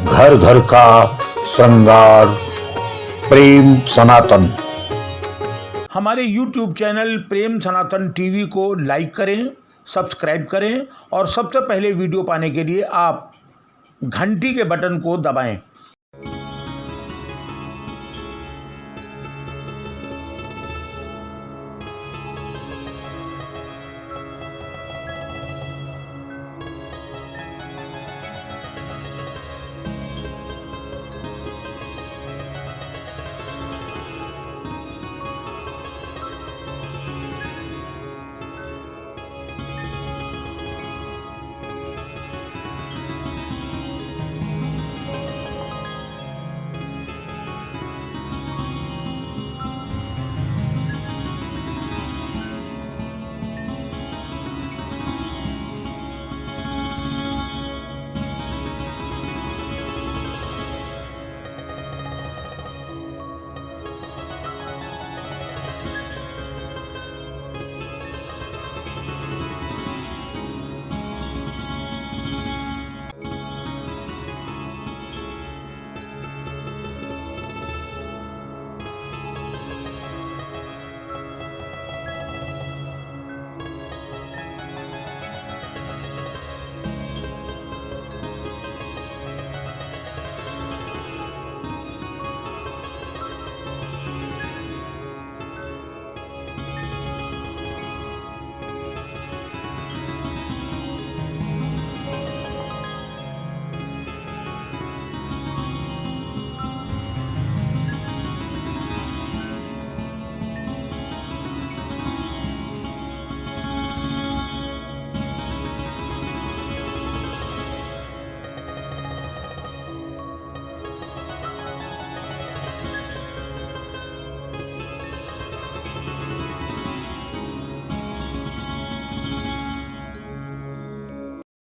घर घर का श्रृंगार, प्रेम सनातन। हमारे YouTube चैनल प्रेम सनातन टीवी को लाइक करें, सब्सक्राइब करें और सबसे पहले वीडियो पाने के लिए आप घंटी के बटन को दबाएं।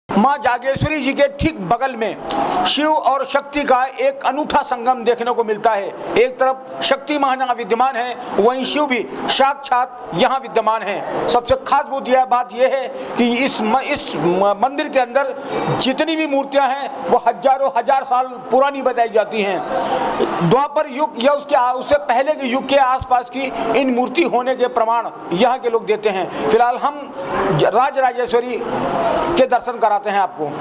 मां जागेश्वरी जी के ठीक बगल में शिव और शक्ति का एक अनूठा संगम देखने को मिलता है। एक तरफ शक्ति मां यहाँ विद्यमान है, वहीं शिव भी साक्षात यहाँ विद्यमान है। सबसे खास बात यह है कि इस मंदिर के अंदर जितनी भी मूर्तियां हैं वो हजारों हजार साल पुरानी बताई जाती हैं। द्वापर युग या उससे पहले के युग के आसपास की इन मूर्ति होने के प्रमाण यहाँ के लोग देते हैं। फिलहाल हम राजराजेश्वरी के दर्शन कराते हैं आपको।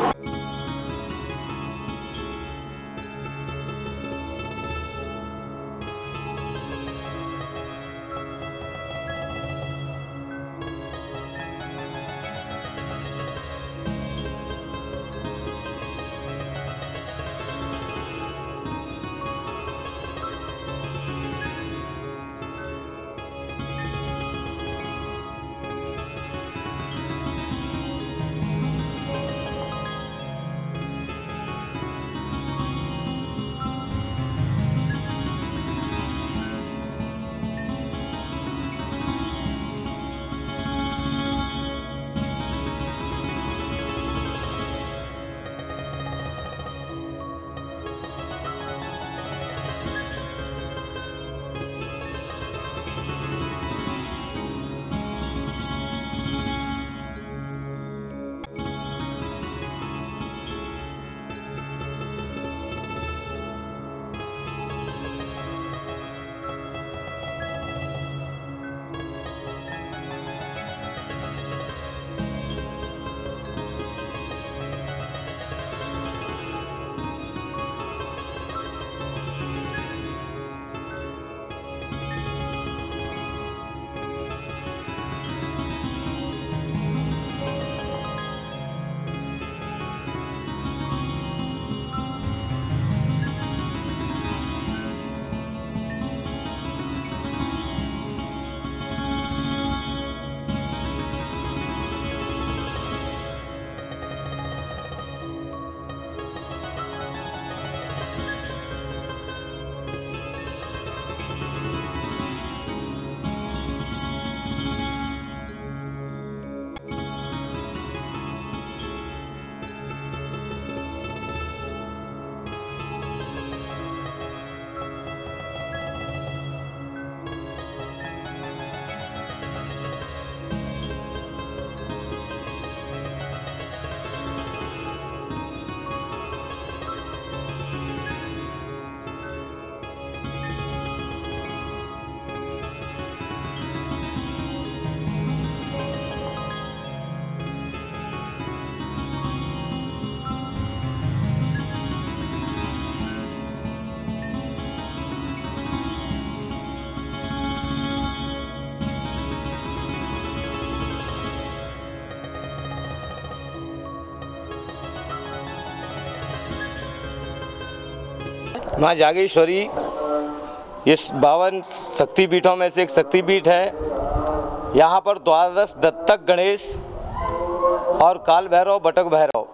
माँ जागेश्वरी इस 52 शक्तिपीठों में से एक शक्तिपीठ है। यहाँ पर द्वादश दत्तक गणेश और काल भैरव बटक भैरव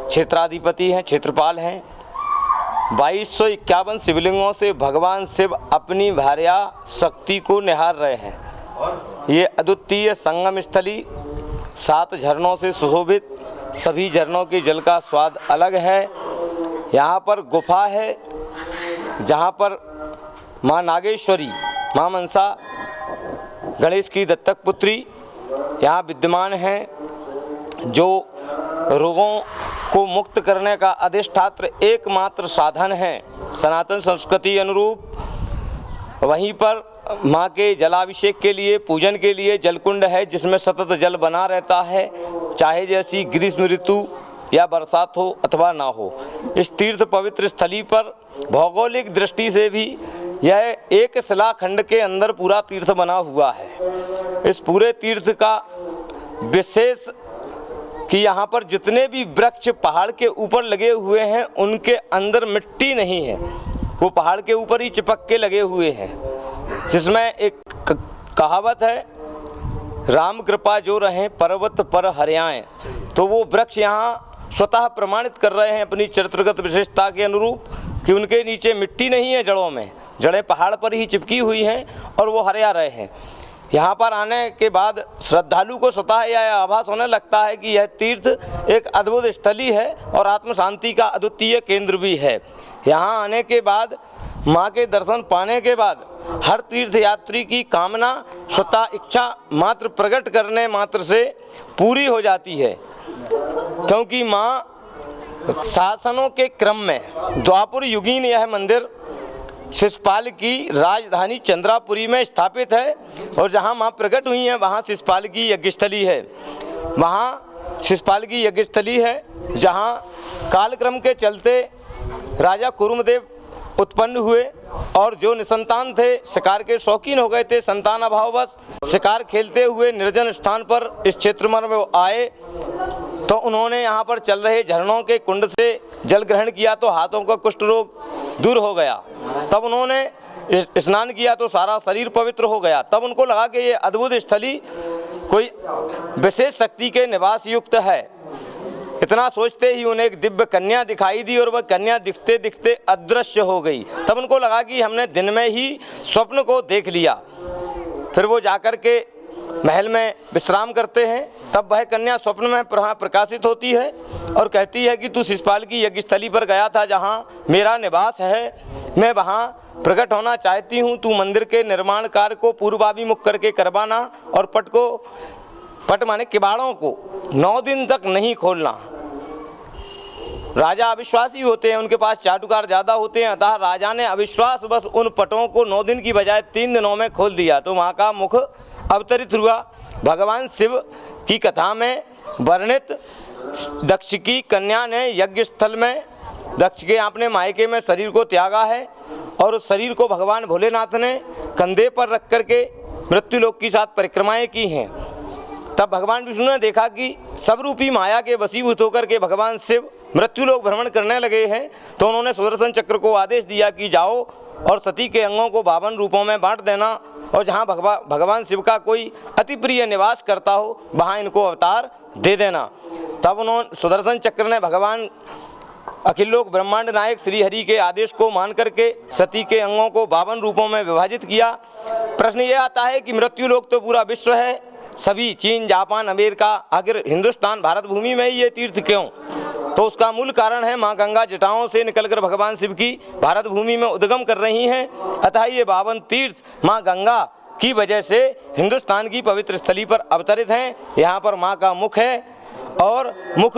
क्षेत्राधिपति हैं, क्षेत्रपाल हैं। 2251 शिवलिंगों से भगवान शिव अपनी भार्या शक्ति को निहार रहे हैं। ये अद्वितीय संगम स्थली 7 झरनों से सुशोभित, सभी झरनों के जल का स्वाद अलग है। यहाँ पर गुफा है जहाँ पर माँ नागेश्वरी, माँ मनसा गणेश की दत्तक पुत्री यहाँ विद्यमान हैं, जो रोगों को मुक्त करने का अधिष्ठात्र एकमात्र साधन है। सनातन संस्कृति अनुरूप वहीं पर माँ के जलाभिषेक के लिए, पूजन के लिए जलकुंड है जिसमें सतत जल बना रहता है, चाहे जैसी ग्रीष्म ऋतु या बरसात हो अथवा ना हो। इस तीर्थ पवित्र स्थली पर भौगोलिक दृष्टि से भी यह एक शिलाखंड के अंदर पूरा तीर्थ बना हुआ है। इस पूरे तीर्थ का विशेष कि यहाँ पर जितने भी वृक्ष पहाड़ के ऊपर लगे हुए हैं उनके अंदर मिट्टी नहीं है, वो पहाड़ के ऊपर ही चिपक के लगे हुए हैं, जिसमें एक कहावत है, राम कृपा जो रहें पर्वत पर हरियाएं। तो वो वृक्ष यहाँ स्वतः प्रमाणित कर रहे हैं अपनी चरित्रगत विशेषता के अनुरूप कि उनके नीचे मिट्टी नहीं है, जड़ों में जड़ें पहाड़ पर ही चिपकी हुई हैं और वो हरिया रहे हैं। यहाँ पर आने के बाद श्रद्धालु को स्वतः यह आभास होने लगता है कि यह तीर्थ एक अद्भुत स्थली है और आत्म शांति का अद्वितीय केंद्र भी है। यहाँ आने के बाद, माँ के दर्शन पाने के बाद हर तीर्थ यात्री की कामना स्वतः इच्छा मात्र प्रकट करने मात्र से पूरी हो जाती है, क्योंकि माँ शासनों के क्रम में द्वापर युगीन यह मंदिर शिशुपाल की राजधानी चंद्रापुरी में स्थापित है और जहाँ माँ प्रकट हुई हैं वहाँ शिशुपाल की यज्ञस्थली है। वहाँ शिशुपाल की यज्ञस्थली है जहाँ कालक्रम के चलते राजा कुरुमदेव उत्पन्न हुए और जो निसंतान थे, शिकार के शौकीन हो गए थे, संतान अभाववश शिकार खेलते हुए निर्जन स्थान पर इस क्षेत्र में वो आए तो उन्होंने यहाँ पर चल रहे झरनों के कुंड से जल ग्रहण किया तो हाथों का कुष्ठ रोग दूर हो गया। तब उन्होंने स्नान किया तो सारा शरीर पवित्र हो गया। तब उनको लगा कि ये अद्भुत स्थली कोई विशेष शक्ति के निवास युक्त है। इतना सोचते ही उन्हें एक दिव्य कन्या दिखाई दी और वह कन्या दिखते दिखते अदृश्य हो गई। तब उनको लगा कि हमने दिन में ही स्वप्न को देख लिया। फिर वो जाकर के महल में विश्राम करते हैं। तब वह कन्या स्वप्न में प्रकाशित होती है और कहती है कि तू शिशुपाल की यज्ञस्थली पर गया था जहाँ मेरा निवास है, मैं वहाँ प्रकट होना चाहती हूँ। तू मंदिर के निर्माण कार्य को पूर्वाभिमुख करके करवाना और पट माने किवाड़ों को 9 दिन तक नहीं खोलना। राजा अविश्वासी होते हैं, उनके पास चाटुकार ज़्यादा होते हैं, अतः राजा ने अविश्वास बस उन पटों को 9 दिन की बजाय 3 दिनों में खोल दिया। तो वहाँ का मुख अवतरित हुआ। भगवान शिव की कथा में वर्णित दक्ष की कन्या ने यज्ञ स्थल में दक्ष के अपने मायके में शरीर को त्यागा है और उस शरीर को भगवान भोलेनाथ ने कंधे पर रख करके मृत्युलोक के साथ परिक्रमाएं की हैं। तब भगवान विष्णु ने देखा कि सब रूपी माया के वशीभूत होकर के भगवान शिव मृत्युलोक भ्रमण करने लगे हैं, तो उन्होंने सुदर्शन चक्र को आदेश दिया कि जाओ और सती के अंगों को 52 रूपों में बांट देना और जहाँ भगवान शिव का कोई अति प्रिय निवास करता हो वहाँ इनको अवतार दे देना। तब उन्होंने सुदर्शन चक्र ने भगवान अखिल लोक ब्रह्मांड नायक श्री हरि के आदेश को मान करके सती के अंगों को 52 रूपों में विभाजित किया। प्रश्न ये आता है कि मृत्युलोक तो पूरा विश्व है, सभी चीन, जापान, अमेरिका, आखिर हिंदुस्तान भारत भूमि में ही ये तीर्थ क्यों? तो उसका मूल कारण है माँ गंगा जटाओं से निकलकर भगवान शिव की भारत भूमि में उद्गम कर रही हैं। अतः ये 52 तीर्थ माँ गंगा की वजह से हिंदुस्तान की पवित्र स्थली पर अवतरित हैं। यहाँ पर माँ का मुख है और मुख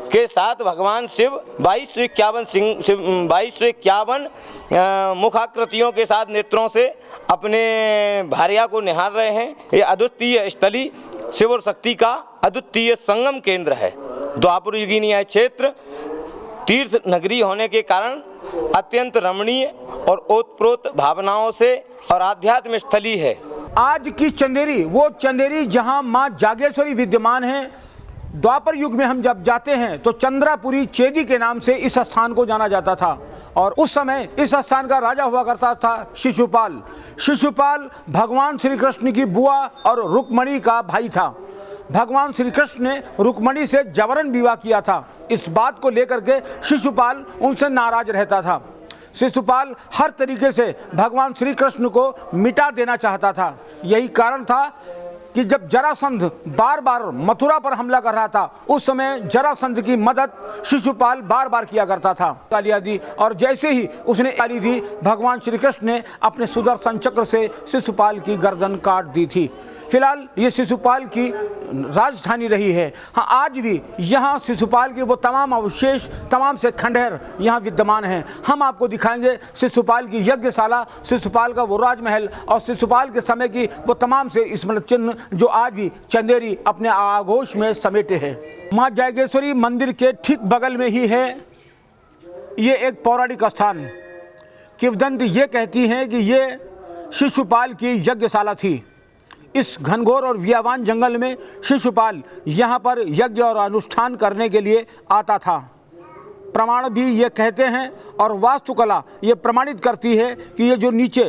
के साथ भगवान शिव 2251 मुखाकृतियों के साथ नेत्रों से अपने भार्या को निहार रहे हैं। ये अद्वितीय स्थली शिव और शक्ति का अद्वितीय संगम केंद्र है। द्वापर युगीन यह क्षेत्र तीर्थ नगरी होने के कारण अत्यंत रमणीय और ओतप्रोत भावनाओं से और आध्यात्म स्थली है। आज की चंदेरी, वो चंदेरी जहां मां जागेश्वरी विद्यमान है। द्वापर युग में हम जब जाते हैं तो चंद्रापुरी चेदी के नाम से इस स्थान को जाना जाता था और उस समय इस स्थान का राजा हुआ करता था शिशुपाल। शिशुपाल भगवान श्री कृष्ण की बुआ और रुक्मणी का भाई था। भगवान श्री कृष्ण ने रुक्मणी से जबरन विवाह किया था। इस बात को लेकर के शिशुपाल उनसे नाराज रहता था। शिशुपाल हर तरीके से भगवान श्री कृष्ण को मिटा देना चाहता था। यही कारण था कि जब जरासंध बार बार मथुरा पर हमला कर रहा था, उस समय जरासंध की मदद शिशुपाल बार बार किया करता था। गालियाँ दी और जैसे ही उसने गाली दी, भगवान श्री कृष्ण ने अपने सुदर्शन चक्र से शिशुपाल की गर्दन काट दी थी। फिलहाल ये शिशुपाल की राजधानी रही है। हाँ, आज भी यहाँ शिशुपाल के वो तमाम अवशेष, तमाम से खंडहर यहाँ विद्यमान हैं। हम आपको दिखाएंगे शिशुपाल की यज्ञशाला, शिशुपाल का वो राजमहल और शिशुपाल के समय की वो तमाम से स्मृति चिन्ह जो आज भी चंदेरी अपने आगोश में समेटे हैं। माँ जागेश्वरी मंदिर के ठीक बगल में ही है ये एक पौराणिक स्थान। किंवदंती ये कहती हैं कि ये शिशुपाल की यज्ञशाला थी। इस घनघोर और वियावान जंगल में शिशुपाल यहाँ पर यज्ञ और अनुष्ठान करने के लिए आता था। प्रमाण भी ये कहते हैं और वास्तुकला ये प्रमाणित करती है कि ये जो नीचे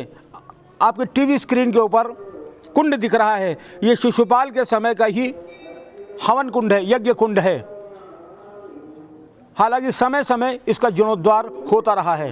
आपके टीवी स्क्रीन के ऊपर कुंड दिख रहा है, ये शिशुपाल के समय का ही हवन कुंड है, यज्ञ कुंड है। हालांकि समय समय इसका जीर्णोद्धार होता रहा है।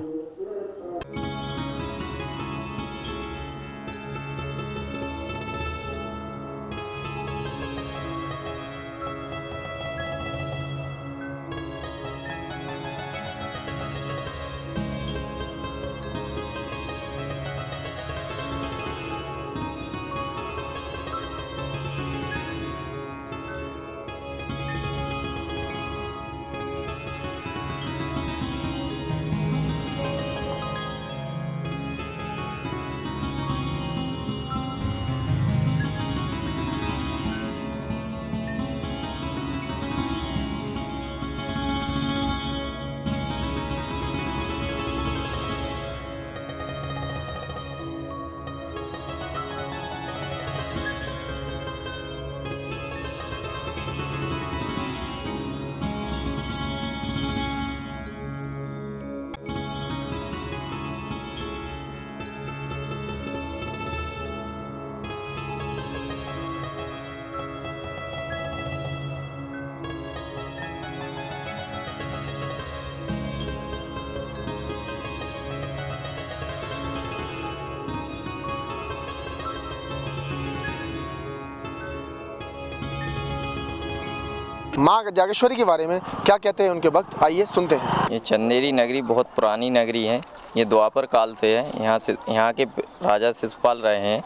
माँ जागेश्वरी के बारे में क्या कहते हैं उनके भक्त, आइए सुनते हैं। ये चंदेरी नगरी बहुत पुरानी नगरी है। ये द्वापर काल से है। यहाँ के राजा शिशुपाल रहे हैं।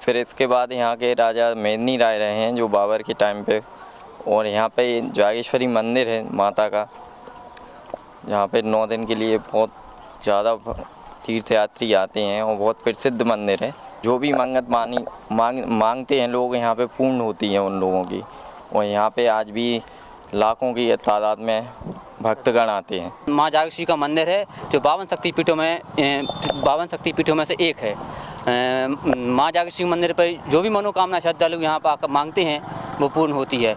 फिर इसके बाद यहाँ के राजा मेदिनी राय रहे हैं जो बाबर के टाइम पे। और यहाँ पे जागेश्वरी मंदिर है माता का, जहाँ पे 9 दिन के लिए बहुत ज़्यादा तीर्थयात्री आते हैं और बहुत प्रसिद्ध मंदिर है। जो भी मन्नत मांगते हैं लोग यहाँ पे पूर्ण होती हैं उन लोगों की। और यहाँ पे आज भी लाखों की तादाद में भक्तगण आते हैं। माँ जागेश्वरी का मंदिर है जो 52 शक्तिपीठों में से एक है। माँ जागेश्वरी मंदिर पर जो भी मनोकामना श्रद्धालु यहाँ पर आकर मांगते हैं वो पूर्ण होती है।